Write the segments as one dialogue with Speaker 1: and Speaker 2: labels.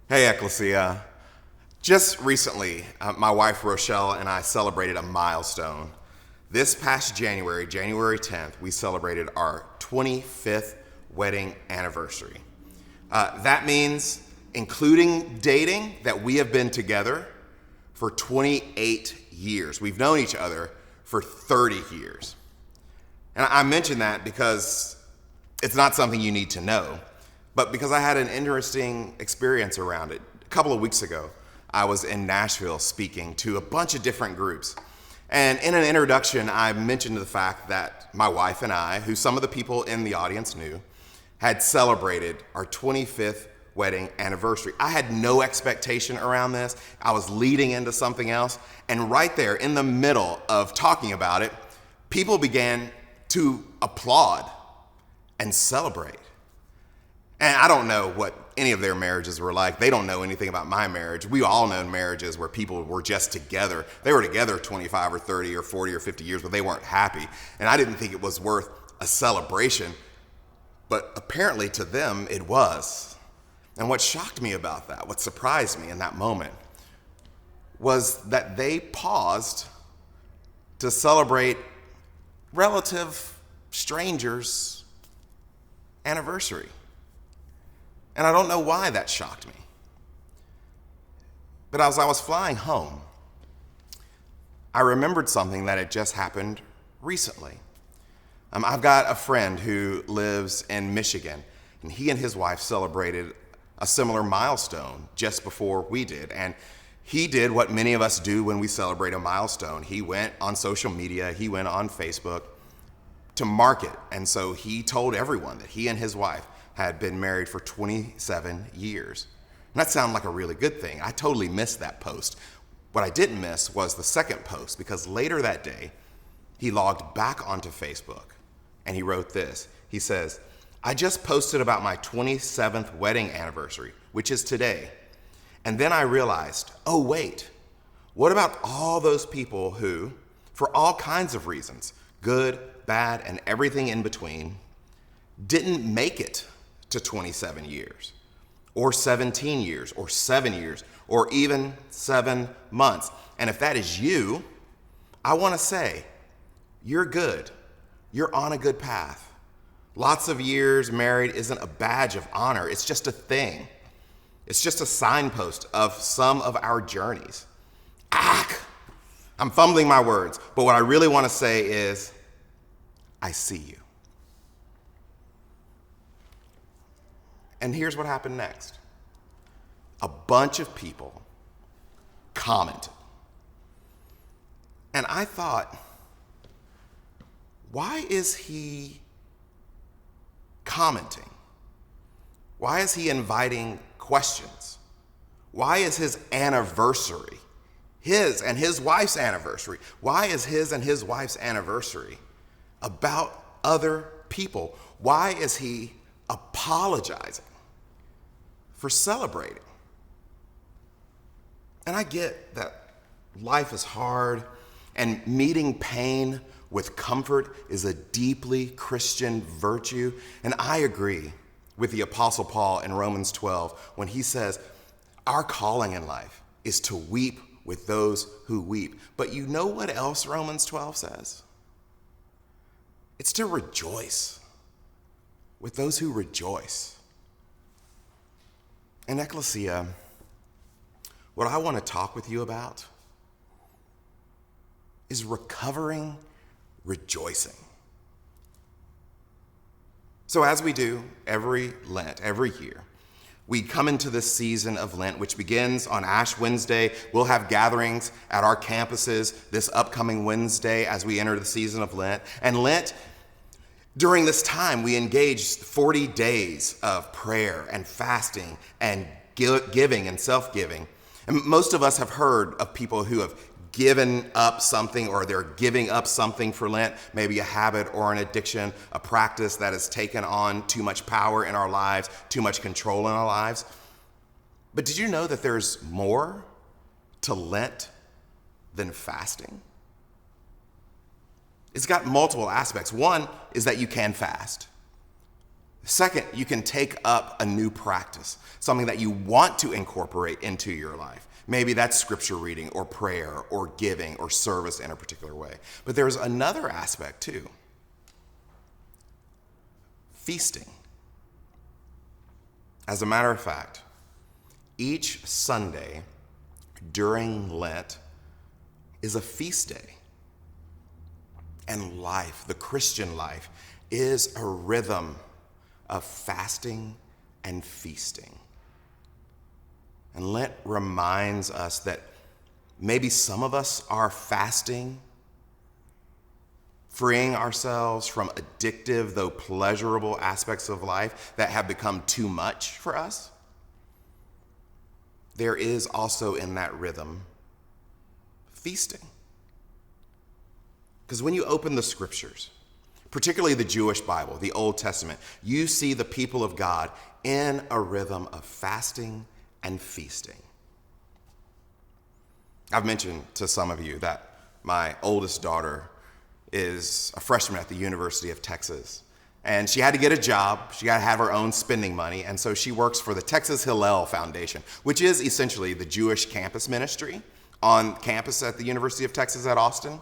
Speaker 1: Hey, Ecclesia. Just recently, my wife Rochelle and I celebrated a milestone. This past January, January 10th, we celebrated our 25th wedding anniversary. That means, including dating, that we have been together for 28 years. We've known each other for 30 years. And I mention that because it's not something you need to know, but because I had an interesting experience around it. A couple of weeks ago, I was in Nashville speaking to a bunch of different groups. And in an introduction, I mentioned the fact that my wife and I, who some of the people in the audience knew, had celebrated our 25th wedding anniversary. I had no expectation around this. I was leading into something else. And right there in the middle of talking about it, people began to applaud and celebrate. And I don't know what any of their marriages were like. They don't know anything about my marriage. We all know marriages where people were just together. They were together 25 or 30 or 40 or 50 years, but they weren't happy. And I didn't think it was worth a celebration, but apparently to them it was. And what shocked me about that, what surprised me in that moment, was that they paused to celebrate relative strangers' anniversary. And I don't know why that shocked me. But as I was flying home, I remembered something that had just happened recently. I've got a friend who lives in Michigan, and he and his wife celebrated a similar milestone just before we did. And he did what many of us do when we celebrate a milestone. He went on social media, he went on Facebook to mark it. And so he told everyone that he and his wife had been married for 27 years. And that sounded like a really good thing. I totally missed that post. What I didn't miss was the second post, because later that day, he logged back onto Facebook and he wrote this. He says, "I just posted about my 27th wedding anniversary, which is today. And then I realized, oh wait, what about all those people who, for all kinds of reasons, good, bad, and everything in between, didn't make it to 27 years, or 17 years, or 7 years, or even 7 months. And if that is you, I want to say, you're good. You're on a good path. Lots of years married isn't a badge of honor. It's just a thing. It's just a signpost of some of our journeys." I'm fumbling my words, but what I really want to say is, I see you. And here's what happened next. A bunch of people commented. And I thought, why is he commenting? Why is he inviting questions? Why is his anniversary, his and his wife's anniversary, why is his and his wife's anniversary about other people? Why is he apologizing for celebrating? And I get that life is hard, and meeting pain with comfort is a deeply Christian virtue. And I agree with the Apostle Paul in Romans 12 when he says, our calling in life is to weep with those who weep. But you know what else Romans 12 says? It's to rejoice with those who rejoice. And Ecclesia, what I want to talk with you about is recovering rejoicing. So as we do every Lent, every year, we come into this season of Lent, which begins on Ash Wednesday. We'll have gatherings at our campuses this upcoming Wednesday as we enter the season of Lent. And Lent, during this time, we engage 40 days of prayer and fasting and giving and self-giving. And most of us have heard of people who have given up something, or they're giving up something for Lent, maybe a habit or an addiction, a practice that has taken on too much power in our lives, too much control in our lives. But did you know that there's more to Lent than fasting? It's got multiple aspects. One is that you can fast. Second, you can take up a new practice, something that you want to incorporate into your life. Maybe that's scripture reading or prayer or giving or service in a particular way. But there's another aspect too. Feasting. As a matter of fact, each Sunday during Lent is a feast day. And life, the Christian life, is a rhythm of fasting and feasting. And Lent reminds us that maybe some of us are fasting, freeing ourselves from addictive, though pleasurable aspects of life that have become too much for us. There is also in that rhythm feasting. Because when you open the scriptures, particularly the Jewish Bible, the Old Testament, you see the people of God in a rhythm of fasting and feasting. I've mentioned to some of you that my oldest daughter is a freshman at the University of Texas. And she had to get a job. She got to have her own spending money. And so she works for the Texas Hillel Foundation, which is essentially the Jewish campus ministry on campus at the University of Texas at Austin.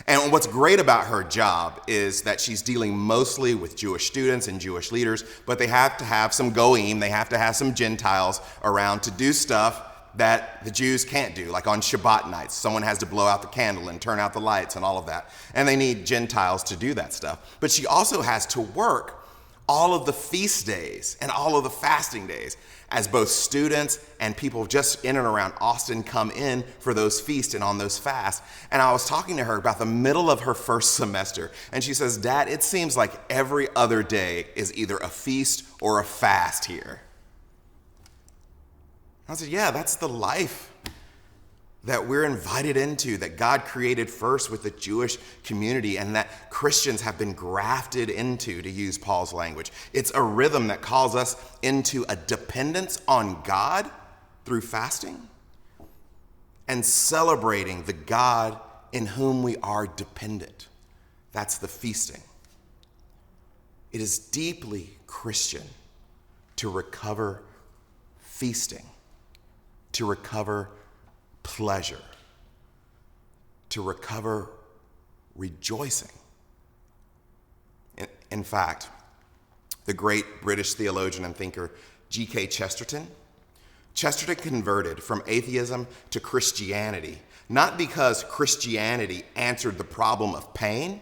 Speaker 1: And what's great about her job is that she's dealing mostly with Jewish students and Jewish leaders, but they have to have some goyim, they have to have some Gentiles around to do stuff that the Jews can't do, like on Shabbat nights. Someone has to blow out the candle and turn out the lights and all of that. And they need Gentiles to do that stuff. But she also has to work all of the feast days and all of the fasting days as both students and people just in and around Austin come in for those feasts and on those fasts. And I was talking to her about the middle of her first semester. And she says, "Dad, it seems like every other day is either a feast or a fast here." I said, yeah, that's the life that we're invited into, that God created first with the Jewish community and that Christians have been grafted into, to use Paul's language. It's a rhythm that calls us into a dependence on God through fasting and celebrating the God in whom we are dependent. That's the feasting. It is deeply Christian to recover feasting, to recover pleasure, to recover rejoicing. In fact, the great British theologian and thinker G.K. Chesterton converted from atheism to Christianity, not because Christianity answered the problem of pain,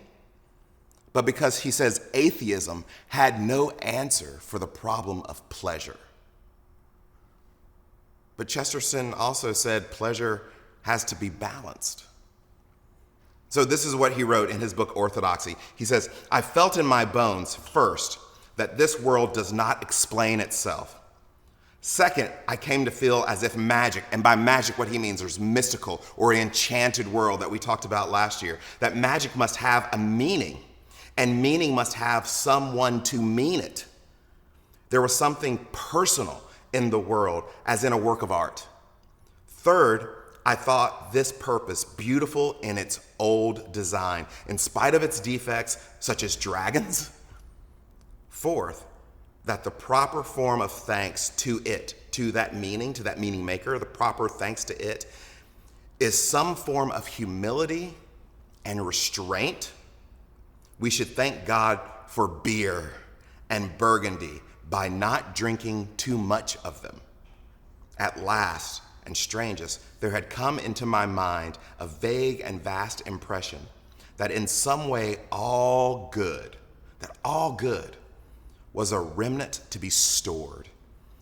Speaker 1: but because he says atheism had no answer for the problem of pleasure. But Chesterton also said pleasure has to be balanced. So this is what he wrote in his book, Orthodoxy. He says, "I felt in my bones, first, that this world does not explain itself. Second, I came to feel as if magic," and by magic what he means, there's mystical or an enchanted world that we talked about last year, that magic must have a meaning, and meaning must have someone to mean it. There was something personal in the world, as in a work of art. Third, I thought this purpose beautiful in its old design, in spite of its defects, such as dragons. Fourth, that the proper form of thanks to it, to that meaning maker, the proper thanks to it, is some form of humility and restraint. We should thank God for beer and burgundy by not drinking too much of them. At last, and strangest, there had come into my mind a vague and vast impression that in some way all good was a remnant to be stored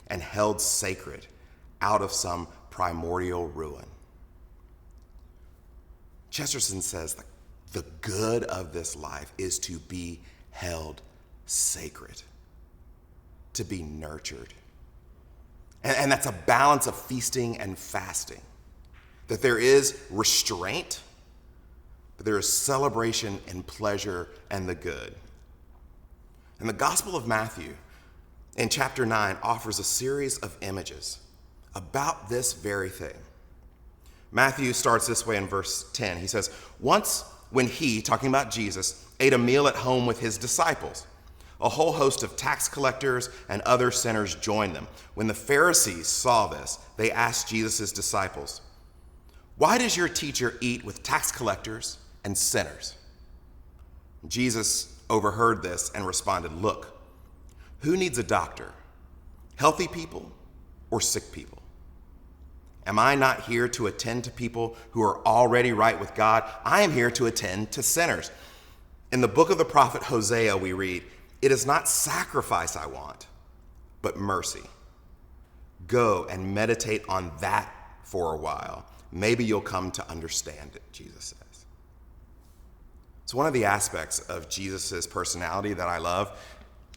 Speaker 1: and held sacred out of some primordial ruin. Chesterton says that the good of this life is to be held sacred, to be nurtured. And that's a balance of feasting and fasting. That there is restraint, but there is celebration and pleasure and the good. And the Gospel of Matthew in chapter 9 offers a series of images about this very thing. Matthew starts this way in verse 10. He says, "Once when he," talking about Jesus, "ate a meal at home with his disciples, A whole host of tax collectors and other sinners joined them. When the Pharisees saw this, they asked Jesus' disciples, "Why does your teacher eat with tax collectors and sinners?" Jesus overheard this and responded, "Look, who needs a doctor? Healthy people or sick people? Am I not here to attend to people who are already right with God? I am here to attend to sinners." In the book of the prophet Hosea, we read, "It is not sacrifice I want, but mercy. Go and meditate on that for a while. Maybe you'll come to understand it," Jesus says. So one of the aspects of Jesus' personality that I love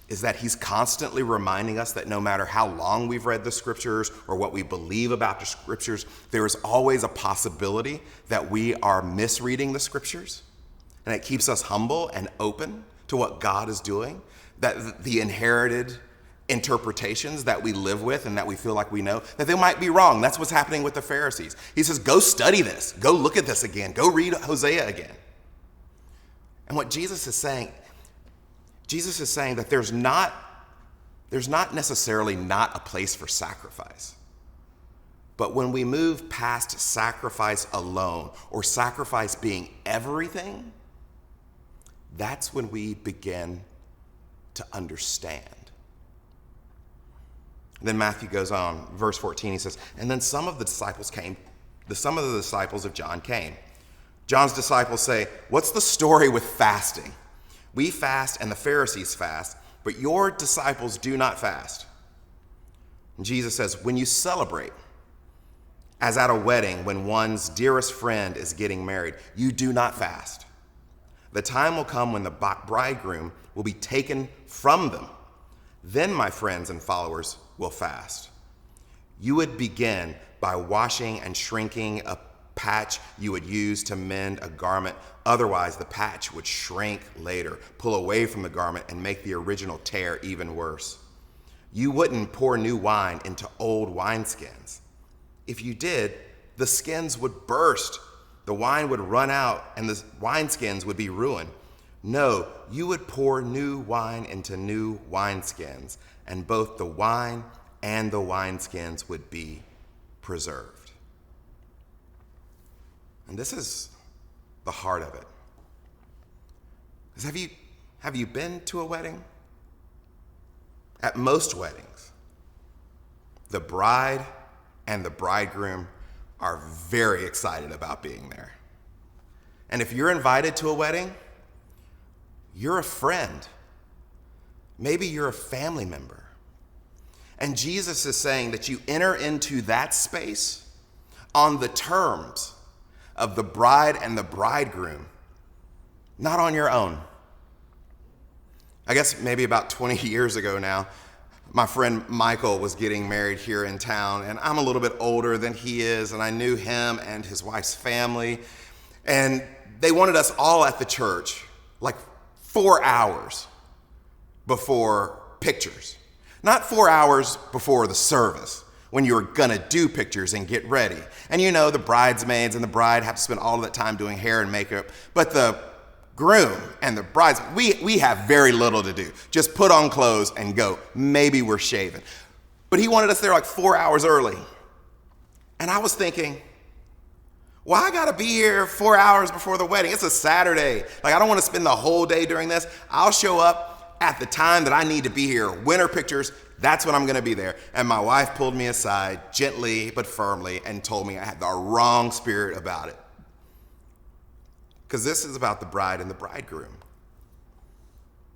Speaker 1: is that he's constantly reminding us that no matter how long we've read the scriptures or what we believe about the scriptures, there is always a possibility that we are misreading the scriptures. And it keeps us humble and open to what God is doing, that the inherited interpretations that we live with and that we feel like we know, that they might be wrong. That's what's happening with the Pharisees. He says, go study this. Go look at this again. Go read Hosea again. And what Jesus is saying that there's not necessarily not a place for sacrifice. But when we move past sacrifice alone or sacrifice being everything, that's when we begin to understand. And then Matthew goes on, verse 14, he says, "And then some of the disciples of John came." John's disciples say, "What's the story with fasting? We fast and the Pharisees fast, but your disciples do not fast." And Jesus says, "When you celebrate, as at a wedding when one's dearest friend is getting married, you do not fast. The time will come when the bridegroom will be taken from them. Then, my friends and followers, will fast. You would begin by washing and shrinking a patch you would use to mend a garment. Otherwise, the patch would shrink later, pull away from the garment, and make the original tear even worse. You wouldn't pour new wine into old wineskins. If you did, the skins would burst, the wine would run out, and the wineskins would be ruined. No, you would pour new wine into new wineskins, and both the wine and the wineskins would be preserved." And this is the heart of it. Because have you been to a wedding? At most weddings, the bride and the bridegroom are very excited about being there. And if you're invited to a wedding, you're a friend. Maybe you're a family member. And Jesus is saying that you enter into that space on the terms of the bride and the bridegroom, not on your own. I guess maybe about 20 years ago now, my friend Michael was getting married here in town, and I'm a little bit older than he is, and I knew him and his wife's family, and they wanted us all at the church like 4 hours before pictures. Not 4 hours before the service, when you were gonna do pictures and get ready. And you know, the bridesmaids and the bride have to spend all of that time doing hair and makeup, but the groom and the brides, we have very little to do. Just put on clothes and go. Maybe we're shaving. But he wanted us there like 4 hours early. And I was thinking, well, I gotta be here 4 hours before the wedding. It's a Saturday. Like, I don't wanna spend the whole day during this. I'll show up at the time that I need to be here. Winter pictures, that's when I'm gonna be there. And my wife pulled me aside gently but firmly and told me I had the wrong spirit about it. Because this is about the bride and the bridegroom.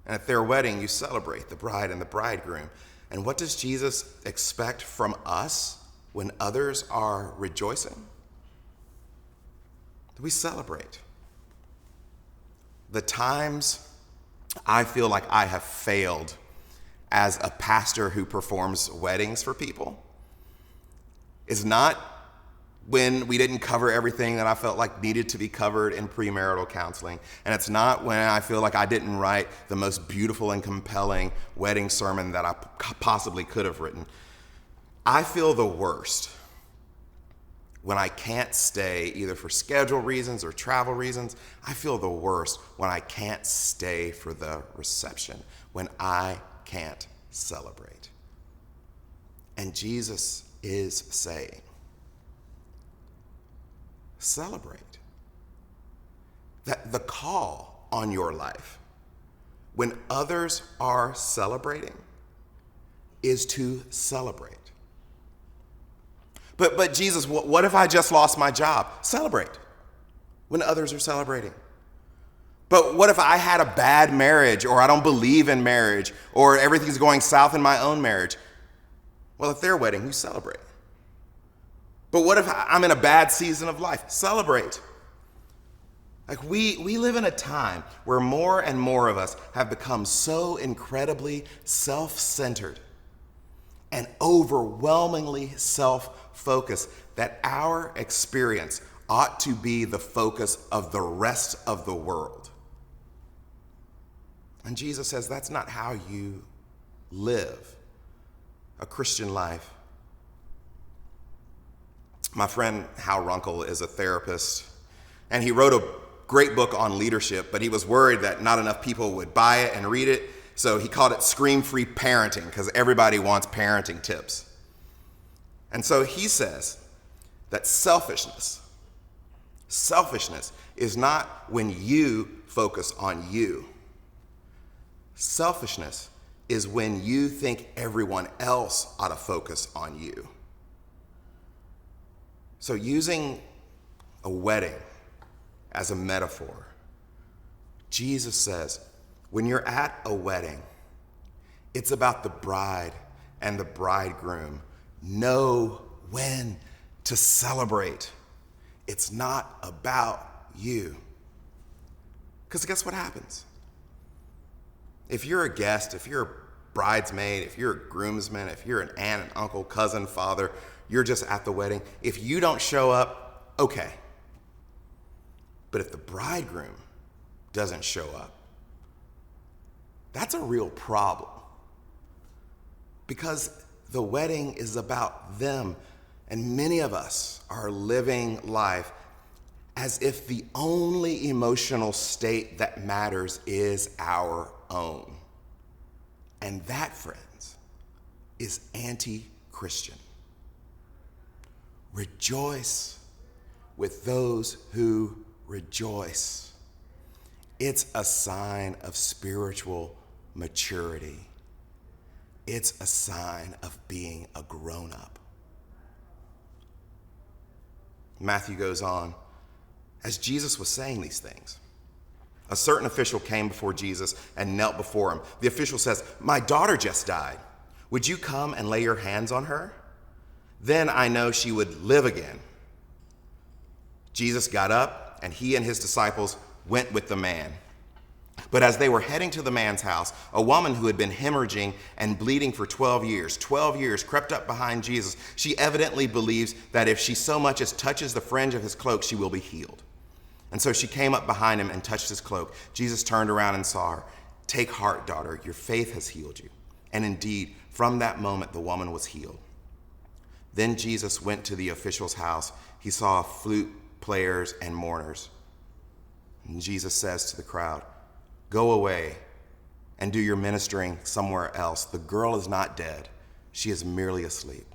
Speaker 1: And at their wedding, you celebrate the bride and the bridegroom. And what does Jesus expect from us when others are rejoicing? We celebrate. The times I feel like I have failed as a pastor who performs weddings for people is not when we didn't cover everything that I felt like needed to be covered in premarital counseling. And it's not when I feel like I didn't write the most beautiful and compelling wedding sermon that I possibly could have written. I feel the worst when I can't stay, either for schedule reasons or travel reasons. I feel the worst when I can't stay for the reception, when I can't celebrate. And Jesus is saying, celebrate. That the call on your life, when others are celebrating, is to celebrate. But Jesus, what if I just lost my job? Celebrate when others are celebrating. But what if I had a bad marriage, or I don't believe in marriage, or everything's going south in my own marriage? Well, at their wedding, you celebrate. But what if I'm in a bad season of life? Celebrate. Like we live in a time where more and more of us have become so incredibly self-centered and overwhelmingly self-focused that our experience ought to be the focus of the rest of the world. And Jesus says that's not how you live a Christian life. My friend Hal Runkle is a therapist, and he wrote a great book on leadership, but he was worried that not enough people would buy it and read it, so he called it Scream-Free Parenting, because everybody wants parenting tips. And so he says that selfishness is not when you focus on you. Selfishness is when you think everyone else ought to focus on you. So using a wedding as a metaphor, Jesus says, when you're at a wedding, it's about the bride and the bridegroom. Know when to celebrate. It's not about you. Because guess what happens? If you're a guest, if you're a bridesmaid, if you're a groomsman, if you're an aunt, an uncle, cousin, father, you're just at the wedding. If you don't show up, okay. But if the bridegroom doesn't show up, that's a real problem. Because the wedding is about them. And many of us are living life as if the only emotional state that matters is our own. And that, friends, is anti-Christian. Rejoice with those who rejoice. It's a sign of spiritual maturity. It's a sign of being a grown-up. Matthew goes on, as Jesus was saying these things, a certain official came before Jesus and knelt before him. The official says, "My daughter just died. Would you come and lay your hands on her? Then I know she would live again." Jesus got up, and he and his disciples went with the man. But as they were heading to the man's house, a woman who had been hemorrhaging and bleeding for 12 years, crept up behind Jesus. She evidently believes that if she so much as touches the fringe of his cloak, she will be healed. And so she came up behind him and touched his cloak. Jesus turned around and saw her. "Take heart, daughter, your faith has healed you." And indeed, from that moment, the woman was healed. Then Jesus went to the official's house. He saw flute players and mourners. And Jesus says to the crowd, "Go away and do your ministering somewhere else. The girl is not dead. She is merely asleep."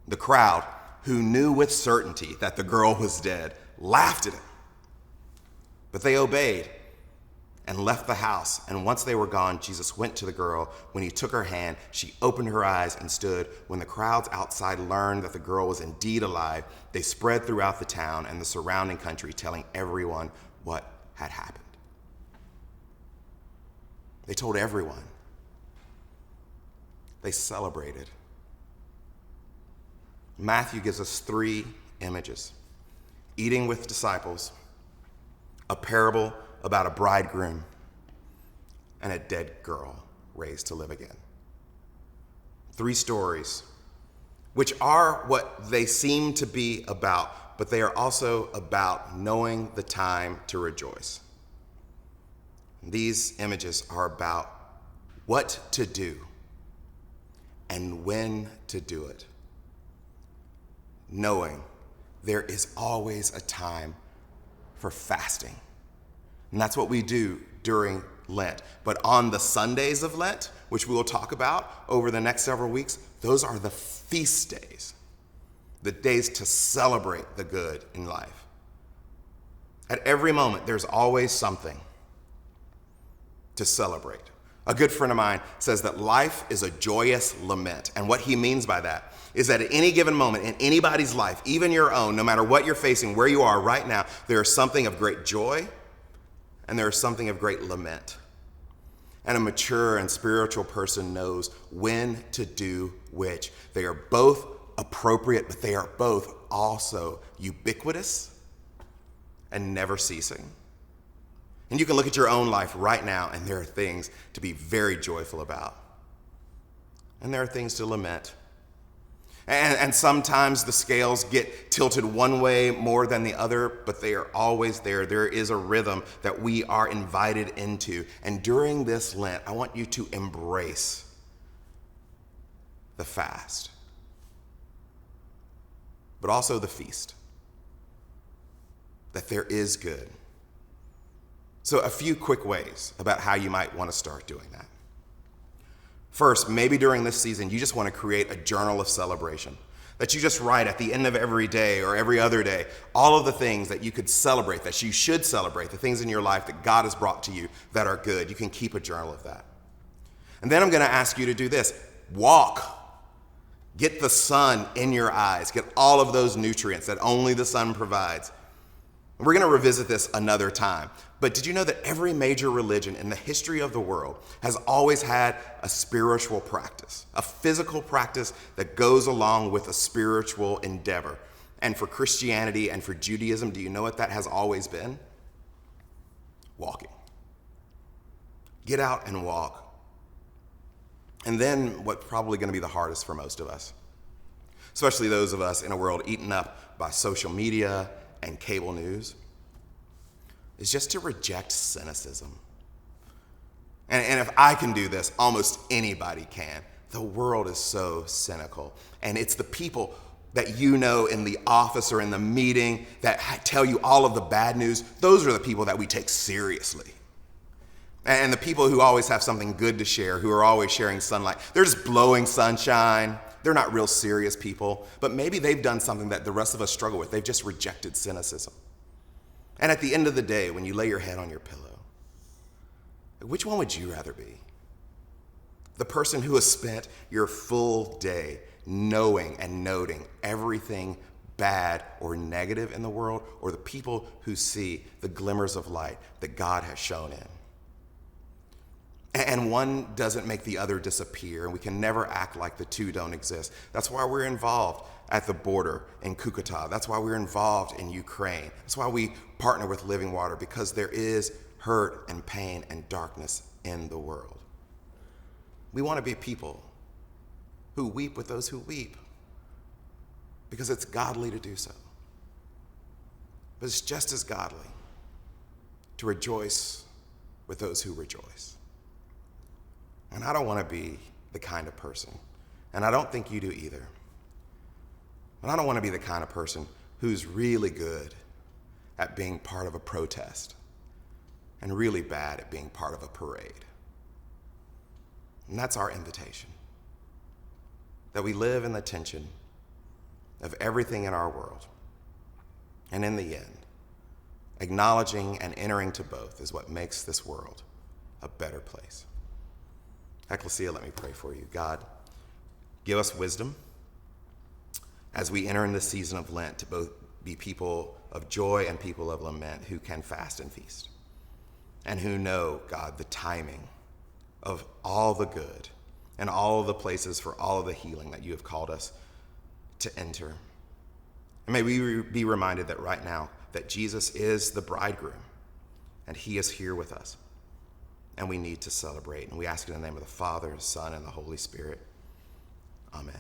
Speaker 1: The crowd, who knew with certainty that the girl was dead, laughed at him. But they obeyed and left the house. And once they were gone, Jesus went to the girl. When he took her hand, she opened her eyes and stood. When the crowds outside learned that the girl was indeed alive, they spread throughout the town and the surrounding country, telling everyone what had happened. They told everyone. They celebrated. Matthew gives us 3 images: eating with disciples, a parable about a bridegroom, and a dead girl raised to live again. 3 stories, which are what they seem to be about, but they are also about knowing the time to rejoice. These images are about what to do and when to do it, knowing there is always a time for fasting. And that's what we do during Lent. But on the Sundays of Lent, which we will talk about over the next several weeks, those are the feast days, the days to celebrate the good in life. At every moment, there's always something to celebrate. A good friend of mine says that life is a joyous lament. And what he means by that is that at any given moment in anybody's life, even your own, no matter what you're facing, where you are right now, there is something of great joy and there is something of great lament. And a mature and spiritual person knows when to do which. They are both appropriate, but they are both also ubiquitous and never ceasing. And you can look at your own life right now, and there are things to be very joyful about. And there are things to lament. And sometimes the scales get tilted one way more than the other, but they are always there. There is a rhythm that we are invited into. And during this Lent, I want you to embrace the fast, but also the feast, that there is good. So a few quick ways about how you might want to start doing that. First, maybe during this season, you just want to create a journal of celebration that you just write at the end of every day or every other day, all of the things that you could celebrate, that you should celebrate, the things in your life that God has brought to you that are good. You can keep a journal of that. And then I'm going to ask you to do this. Walk. Get the sun in your eyes. Get all of those nutrients that only the sun provides. We're going to revisit this another time. But did you know that every major religion in the history of the world has always had a spiritual practice, a physical practice that goes along with a spiritual endeavor? And for Christianity and for Judaism, do you know what that has always been? Walking. Get out and walk. And then what's probably going to be the hardest for most of us, especially those of us in a world eaten up by social media and cable news, is just to reject cynicism. And if I can do this, almost anybody can. The world is so cynical. And it's the people that you know in the office or in the meeting that tell you all of the bad news. Those are the people that we take seriously. And the people who always have something good to share, who are always sharing sunlight, they're just blowing sunshine. They're not real serious people, but maybe they've done something that the rest of us struggle with. They've just rejected cynicism. And at the end of the day, when you lay your head on your pillow, which one would you rather be? The person who has spent your full day knowing and noting everything bad or negative in the world, or the people who see the glimmers of light that God has shown in? And one doesn't make the other disappear, and we can never act like the two don't exist. That's why we're involved at the border in Kukata. That's why we're involved in Ukraine. That's why we partner with Living Water, because there is hurt and pain and darkness in the world. We want to be people who weep with those who weep, because it's godly to do so. But it's just as godly to rejoice with those who rejoice. And I don't want to be the kind of person, and I don't think you do either, but I don't want to be the kind of person who's really good at being part of a protest and really bad at being part of a parade. And that's our invitation, that we live in the tension of everything in our world. And in the end, acknowledging and entering to both is what makes this world a better place. Ecclesia, let me pray for you. God, give us wisdom as we enter in this season of Lent to both be people of joy and people of lament who can fast and feast, and who know, God, the timing of all the good and all of the places for all of the healing that you have called us to enter. And may we be reminded that right now that Jesus is the bridegroom and he is here with us. And we need to celebrate. And we ask in the name of the Father, Son, and the Holy Spirit. Amen.